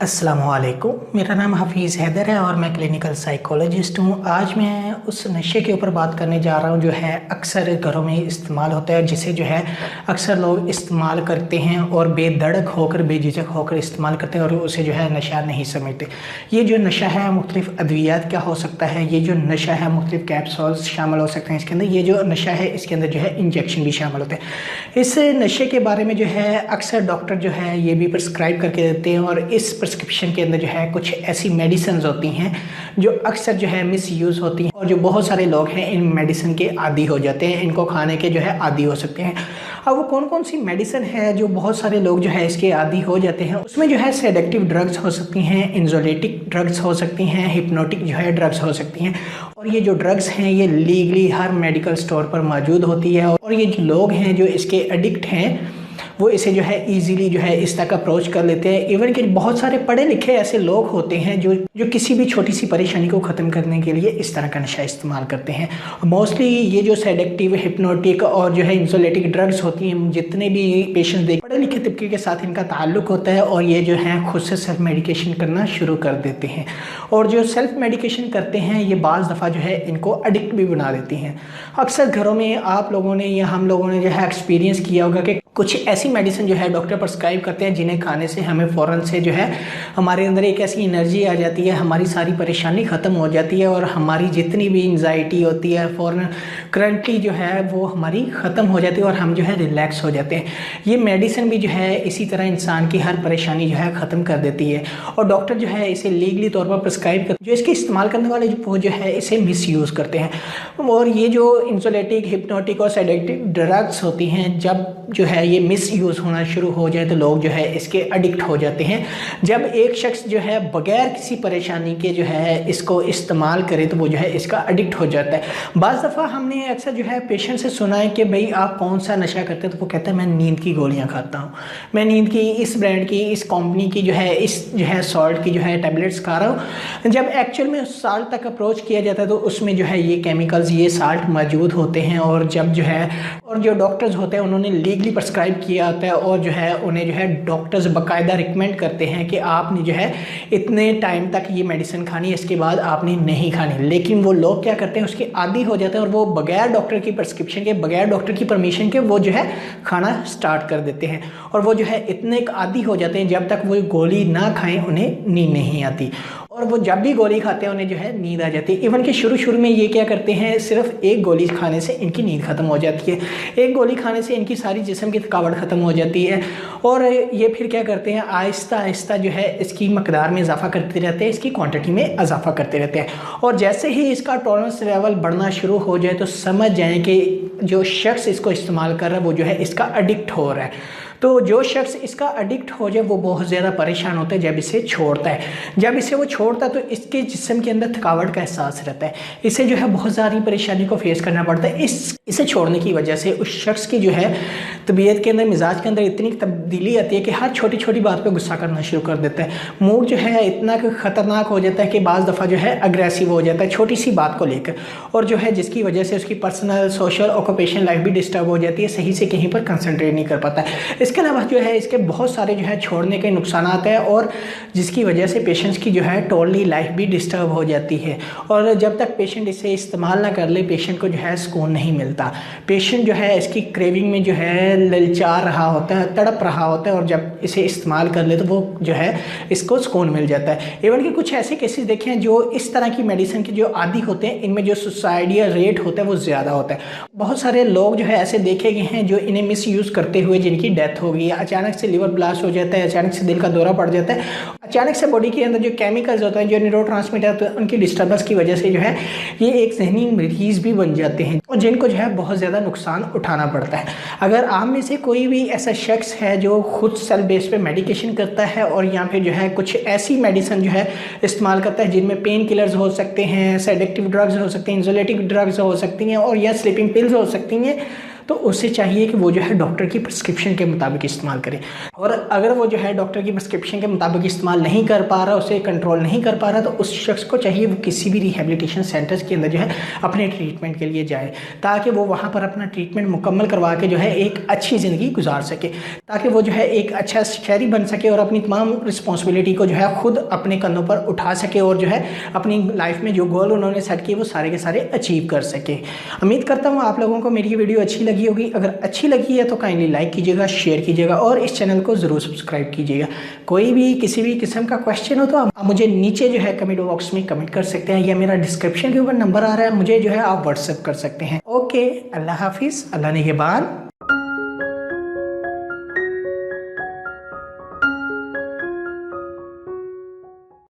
अस्सलामुअलैकुम, मेरा नाम हफीज़ हैदर है और मैं क्लिनिकल साइकोलॉजिस्ट हूँ। आज मैं उस नशे के ऊपर बात करने जा रहा हूँ जो है अक्सर घरों में इस्तेमाल होता है, जिसे जो है अक्सर लोग इस्तेमाल करते हैं और बेधड़क होकर बेझिझक होकर इस्तेमाल करते हैं और उसे जो है नशा नहीं समझते। ये जो नशा है मुख्तलिफ़ अद्वियात का हो सकता है, ये जो नशा है मुख्तलिफ़ कैप्सूल्स शामिल हो सकते हैं इसके अंदर। ये जो नशा है इसके अंदर जो है इंजेक्शन भी शामिल होते हैं। इस नशे के बारे में जो है अक्सर डॉक्टर जो है ये भी प्रिस्क्राइब करके देते हैं और इस प्रिस्क्रिप्शन के अंदर जो है कुछ ऐसी मेडिसिन होती हैं जो अक्सर जो है मिस यूज़ होती हैं और जो बहुत सारे लोग हैं इन मेडिसिन के आदी हो जाते हैं, इनको खाने के जो है आदी हो सकते हैं। अब वो कौन कौन सी मेडिसिन है जो बहुत सारे लोग जो है इसके आदी हो जाते हैं, उसमें जो है सेडेक्टिव ड्रग्स हो सकती हैं, इंजोलेटिक ड्रग्स हो सकती हैं, हिप्नोटिक जो है ड्रग्स हो सकती हैं। और ये जो ड्रग्स हैं ये लीगली हर मेडिकल स्टोर पर मौजूद होती है और ये जो लोग हैं जो इसके एडिक्ट हैं वो इसे जो है इजीली जो है इस तक अप्रोच कर लेते हैं। इवन कि बहुत सारे पढ़े लिखे ऐसे लोग होते हैं जो किसी भी छोटी सी परेशानी को ख़त्म करने के लिए इस तरह का नशा इस्तेमाल करते हैं। मोस्टली ये जो सेडेक्टिव, हिप्नोटिक और जो है इंसोलेटिक ड्रग्स होती हैं, जितने भी पेशेंट्स देख पढ़े लिखे तबके के साथ इनका ताल्लुक होता है और ये जो है खुद से सेल्फ मेडिकेशन करना शुरू कर देते हैं। और जो सेल्फ मेडिकेशन करते हैं ये बाज़ दफ़ा जो है इनको एडिक्ट भी बना देती हैं। अक्सर घरों में आप लोगों ने या हम लोगों ने जो है एक्सपीरियंस किया होगा कि कुछ ऐसी मेडिसिन जो है डॉक्टर प्रिस्क्राइब करते हैं जिन्हें खाने से हमें फ़ौरन से जो है हमारे अंदर एक ऐसी एनर्जी आ जाती है, हमारी सारी परेशानी ख़त्म हो जाती है और हमारी जितनी भी एंजाइटी होती है फ़ौरन करंटली जो है वो हमारी ख़त्म हो जाती है और हम जो है रिलैक्स हो जाते हैं। ये मेडिसिन भी जो है इसी तरह इंसान की हर परेशानी जो है ख़त्म कर देती है और डॉक्टर जो है इसे लीगली तौर पर प्रिस्क्राइब करते हैं। जो इसके इस्तेमाल करने वाले वो जो है इसे मिस यूज़ करते हैं। और ये जो इंसोलेटिक, हिप्नोटिक और सेडेक्टिव ड्रग्स होती हैं जब जो है ये मिस यूज़ होना शुरू हो जाए तो लोग जो है इसके एडिक्ट हो जाते हैं। जब एक शख्स जो है बगैर किसी परेशानी के जो है इसको इस्तेमाल करे तो वो जो है इसका एडिक्ट हो जाता है। बाज़ दफ़ा हमने अक्सर जो है पेशेंट से सुना है कि भाई आप कौन सा नशा करते हैं, तो वो कहता है मैं नींद की गोलियां खाता हूँ, मैं नींद की इस ब्रांड की, इस कंपनी की जो है इस जो है सॉल्ट की जो है टैबलेट्स खा रहा हूँ। जब एक्चुअल में उस साल्ट तक अप्रोच किया जाता है तो उसमें जो है ये केमिकल्स, ये साल्ट मौजूद होते हैं और जब जो है और जो डॉक्टर्स होते हैं उन्होंने लीगली प्रिस्क्राइब किया होता है और जो है उन्हें जो है डॉक्टर्स बाकायदा रिकमेंड करते हैं कि आपने जो है इतने टाइम तक ये मेडिसिन खानी है, इसके बाद आपने नहीं खानी। लेकिन वो लोग क्या करते हैं, उसके आदी हो जाते हैं और वो बगैर डॉक्टर की प्रिस्क्रिप्शन के, बगैर डॉक्टर की परमिशन के वो जो है खाना स्टार्ट कर देते हैं और वो जो है इतने आदी हो जाते हैं जब तक वो गोली ना खाएं उन्हें नींद नहीं आती और वो जब भी गोली खाते हैं उन्हें जो है नींद आ जाती है। इवन कि शुरू में ये क्या करते हैं, सिर्फ एक गोली खाने से इनकी नींद ख़त्म हो जाती है, एक गोली खाने से इनकी सारी जिस्म की थकावट ख़त्म हो जाती है और ये फिर क्या करते हैं, आहिस्ता आहिस्ता जो है इसकी मकदार में इजाफा करते रहते हैं, इसकी क्वांटिटी में इजाफा करते रहते हैं और जैसे ही इसका टॉलरेंस लेवल बढ़ना शुरू हो जाए तो समझ जाएँ कि जो शख्स इसको इस्तेमाल कर रहा है वो जो है इसका एडिक्ट हो रहा है। तो जो शख्स इसका एडिक्ट हो जाए वो बहुत ज़्यादा परेशान होता है जब इसे छोड़ता है। जब इसे वो छोड़ता है तो इसके जिस्म के अंदर थकावट का एहसास रहता है, इसे जो है बहुत सारी परेशानी को फेस करना पड़ता है। इसे छोड़ने की वजह से उस शख्स की जो है तबीयत के अंदर, मिजाज के अंदर इतनी तब्दीली आती है कि हर छोटी छोटी बात पे गुस्सा करना शुरू कर देता है। मूड जो है इतना ख़तरनाक हो जाता है कि बाज़ दफ़ा जो है अग्रेसिव हो जाता है छोटी सी बात को लेकर और जो है जिसकी वजह से उसकी पर्सनल, सोशल, ऑक्यूपेशन लाइफ भी डिस्टर्ब हो जाती है, सही से कहीं पर कंसंट्रेट नहीं कर पाता है। इसके अलावा जो है इसके बहुत सारे जो है छोड़ने के नुकसान हैं और जिसकी वजह से पेशेंट्स की जो है टोटली लाइफ भी डिस्टर्ब हो जाती है और जब तक पेशेंट इसे इस्तेमाल ना कर ले पेशेंट को जो है सुकून नहीं मिलता। पेशेंट जो है इसकी क्रेविंग में जो है ललचा रहा होता है, तड़प रहा होता है और जब इसे इस्तेमाल कर ले तो वो जो है इसको सुकून मिल जाता है। इवन कि कुछ ऐसे केसेस देखे हैं जो इस तरह की मेडिसिन के जो आदी होते हैं इनमें जो सुसाइडियल रेट होता है वो ज़्यादा होता है। बहुत सारे लोग जो है ऐसे देखे गए हैं जो इन्हें मिस यूज़ करते हुए जिनकी डेथ हो गई, अचानक से लिवर ब्लास्ट हो जाता है, अचानक से दिल का दौरा पड़ जाता है, अचानक से बॉडी के अंदर जो केमिकल्स होते हैं, जो न्यूरोट्रांसमीटर होते हैं, उनकी डिस्टर्बेंस की वजह से जो है ये एक जहनी मरीज भी बन जाते हैं और जिनको जो है बहुत ज़्यादा नुकसान उठाना पड़ता है। अगर आप में से कोई भी ऐसा शख्स है जो खुद सेल्फ बेस पे मेडिकेशन करता है और या फिर जो है कुछ ऐसी मेडिसिन जो है इस्तेमाल करता है जिनमें पेन किलर्स हो सकते हैं, सेडेक्टिव ड्रग्स हो सकते हैं, इंसोलेटिक ड्रग्स हो सकती हैं और या स्लीपिंग पिल्स हो सकती हैं, तो उसे चाहिए कि वो जो है डॉक्टर की प्रिस्क्रिप्शन के मुताबिक इस्तेमाल करे। और अगर वो जो है डॉक्टर की प्रिस्क्रिप्शन के मुताबिक इस्तेमाल नहीं कर पा रहा, उसे कंट्रोल नहीं कर पा रहा, तो उस शख्स को चाहिए वो किसी भी रिहेबिलिटेशन सेंटर्स के अंदर जो है अपने ट्रीटमेंट के लिए जाए, ताकि वो वहाँ पर अपना ट्रीटमेंट मुकम्मल करवा के जो है एक अच्छी ज़िंदगी गुजार सके, ताकि वो जो है एक अच्छा शहरी बन सके और अपनी तमाम रिस्पॉन्सिबिलिटी को जो है खुद अपने कंधों पर उठा सके और जो है अपनी लाइफ में जो गोल उन्होंने सेट किए वो सारे के सारे अचीव कर सके। उम्मीद करता हूँ आप लोगों को मेरी ये वीडियो अच्छी लगी होगी। अगर अच्छी लगी है तो काइंडली लाइक कीजिएगा, शेयर कीजिएगा और इस चैनल को ज़रूर सब्सक्राइब कीजिएगा। कोई भी किसी भी किस्म का क्वेश्चन हो तो आप मुझे नीचे जो है कमेंट बॉक्स में कमेंट कर सकते हैं, या मेरा डिस्क्रिप्शन के ऊपर नंबर आ रहा है, मुझे जो है आप व्हाट्सएप कर सकते हैं। ओके, अल्लाह हाफिज़, अल्लाह ने के बाद।